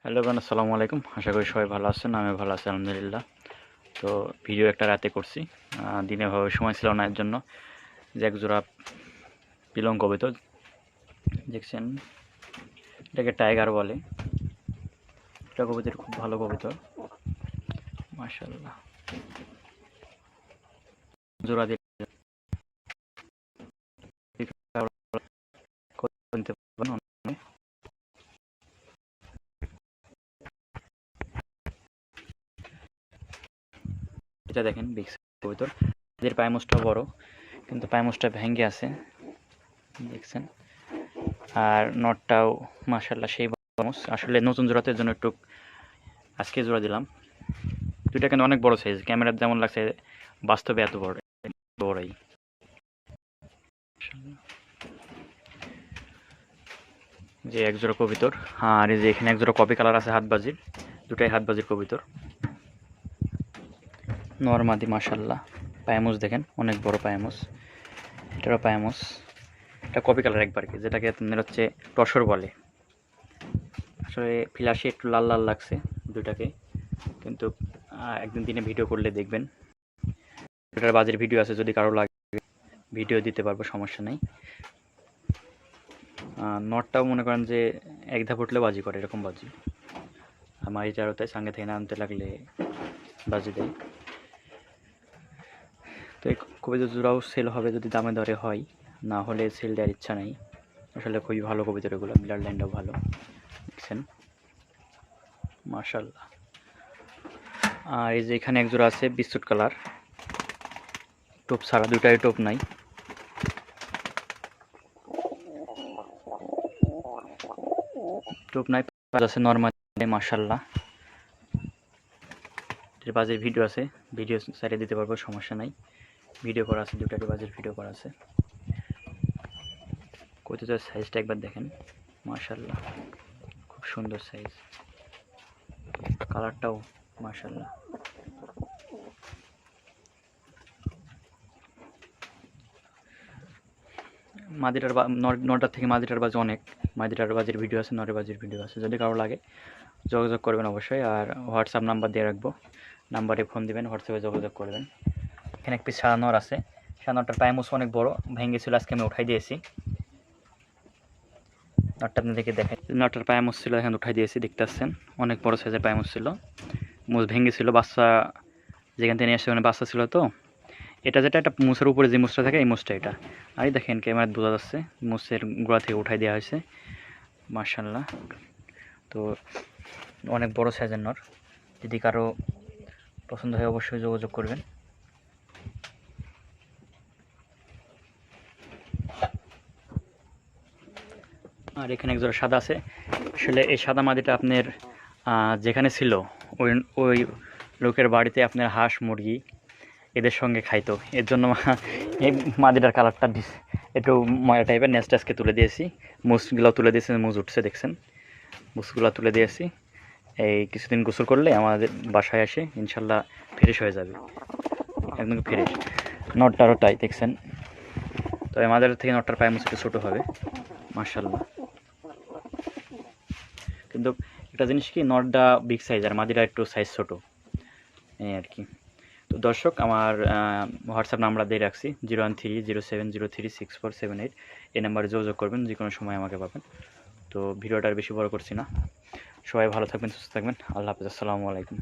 Hello গান আসসালামু আলাইকুম। আশা করি সবাই ভালো আছেন। আমি ভালো আছি আলহামদুলিল্লাহ। তো ভিডিও একটা রাতে করছি, দিনে ভাবে সময় ছিল না, এর জন্য যে এক জোড়া পিলং কবিতর দেখছেন, এটাকে টাইগার বলে। এটা কবিতর খুব ভালো কবিতর, মাশাআল্লাহ। জোড়া দিয়ে নিতে পারবেন। এটা দেখেন বিগ কবিতর, এদের পায়মোসটা বড় কিন্তু পায়মোসটা ভেঙে আছে দেখছেন। আর নটটাও মাশাআল্লাহ সেই পায়মোস। আসলে নতুন জোড়াতের জন্য একটু আজকে জোড়া দিলাম। দুইটা কিন্তু অনেক বড় সাইজ, ক্যামেরার যেমন লাগছে বাস্তবে এত বড়ই। যে এক জোড়া কবিতর, আর এই যে এখানে এক জোড়া কপি কালার আছে হাতবাজির, দুটাই হাতবাজির কবিতর। নরমাদি মাশাল্লাহ। পায়ামুস দেখেন অনেক বড় পায়ামুস, এটারও পায়ামুস। এটা কপি কালার একবার কি, যেটাকে আপনার হচ্ছে টসর বলে। আসলে ফ্ল্যাশে একটু লাল লাল লাগছে দুটাকে, কিন্তু একদিন দিনে ভিডিও করলে দেখবেন। এটার বাজের ভিডিও আছে, যদি কারো লাগে ভিডিও দিতে পারবো, সমস্যা নেই। নটটাও মনে করেন যে এক ধাপ উঠলে বাজি করে, এরকম বাজি। আমার এই চারোটায় সঙ্গে থেকে আনতে লাগলে বাজি দেয়। তো এই কবিতা জোড়াও সেল হবে যদি দামে দরে হয়, না হলে সেল দেওয়ার ইচ্ছা নেই। আসলে খুবই ভালো কবিতা এগুলো, ব্লাড লাইনটাও ভালো দেখছেন মাশাআল্লাহ। আর এই যে এখানে এক জোড়া আছে বিস্কুট কালার, টোপ ছাড়া, দুটাই টোপ নাই। টোপ নাই, আছে নর্মাল মাশাআল্লাহ। এর বাজের ভিডিও আছে, ভিডিও সাইডে দিতে পারবো, সমস্যা নাই। ভিডিও করা আছে, দুটারই বাজের ভিডিও করা আছে। কবিতার সাইজটা একবার দেখেন মাশাআল্লাহ, খুব সুন্দর সাইজ। কালারটাও মাশাআল্লাহ। মাদিটার নটার থেকে মাদিটার বাজ অনেক। মাদিটার বাজের ভিডিও আছে, নরের বাজের ভিডিও আছে, যদি কারো লাগে যোগাযোগ করবেন অবশ্যই। আর হোয়াটসঅ্যাপ নাম্বার দিয়ে রাখবো, নাম্বারে ফোন দিবেন, হোয়াটসঅ্যাপে যোগাযোগ করবেন। এখানে এক পিস সাদা নর আছে, সাদা নরটার পায়মোস অনেক বড়, ভেঙেছিল, আজকে আমি উঠাই দিয়েছি। নটটা আপনাদেরকে দেখাই, নটটার পায়মোস ছিল, এখানে উঠাই দিয়েছি, দেখতে পাচ্ছেন অনেক বড় সাইজের পায়মোস ছিল। মুস ভেঙেছিল, বাচ্চা যেখান থেকে নিয়ে আসছে ওখানে বাচ্চা ছিল। তো এটা যেটা, একটা মুসের উপরে যে মুসটা থাকে, এই মুসটা এটা। আর দেখেন ক্যামেরায় বোঝা যাচ্ছে মুসের গোড়া থেকে উঠাই দেওয়া হয়েছে মাশাআল্লাহ। তো অনেক বড় সাইজের নর, যদি কারো পছন্দ হয় অবশ্যই যোগাযোগ করবেন। আর এখানে একজোড়া সাদা আছে। আসলে এই সাদা মাদিটা আপনার যেখানে ছিল ওই ওই লোকের বাড়িতে আপনার হাঁস মুরগি এদের সঙ্গে খাইতো, এর জন্য এই মাদিটার কালারটা একটু ময়লা টাইপের। নেক্সট আজকে তুলে দিয়েছি, মুসগুলো তুলে দিয়েছি, মুজ উঠছে দেখছেন, মুসগুলো তুলে দিয়েছি। এই কিছুদিন গোসল করলে আমাদের বাসায় আসে ইনশাল্লাহ ফ্রেশ হয়ে যাবে, একদম ফ্রেশ। নটটারও তাই দেখছেন। তো আমাদের থেকে নটটার পায়ে মুস একটু ছোটো হবে মার্শাল্লাহ। কিন্তু একটা জিনিস কি, নটটা বিগ সাইজ আর মাদিটা একটু সাইজ ছোটো, এই আর কি। তো দর্শক, আমার হোয়াটসঅ্যাপ নাম্বার দিয়ে রাখছি 013070364778। এই নাম্বারে যোগাযোগ করবেন, যে কোনো সময় আমাকে পাবেন। তো ভিডিওটা আর বেশি বড় করছি না, সবাই ভালো থাকবেন, সুস্থ থাকবেন, আল্লাহ হাফেজ, আসসালামু আলাইকুম।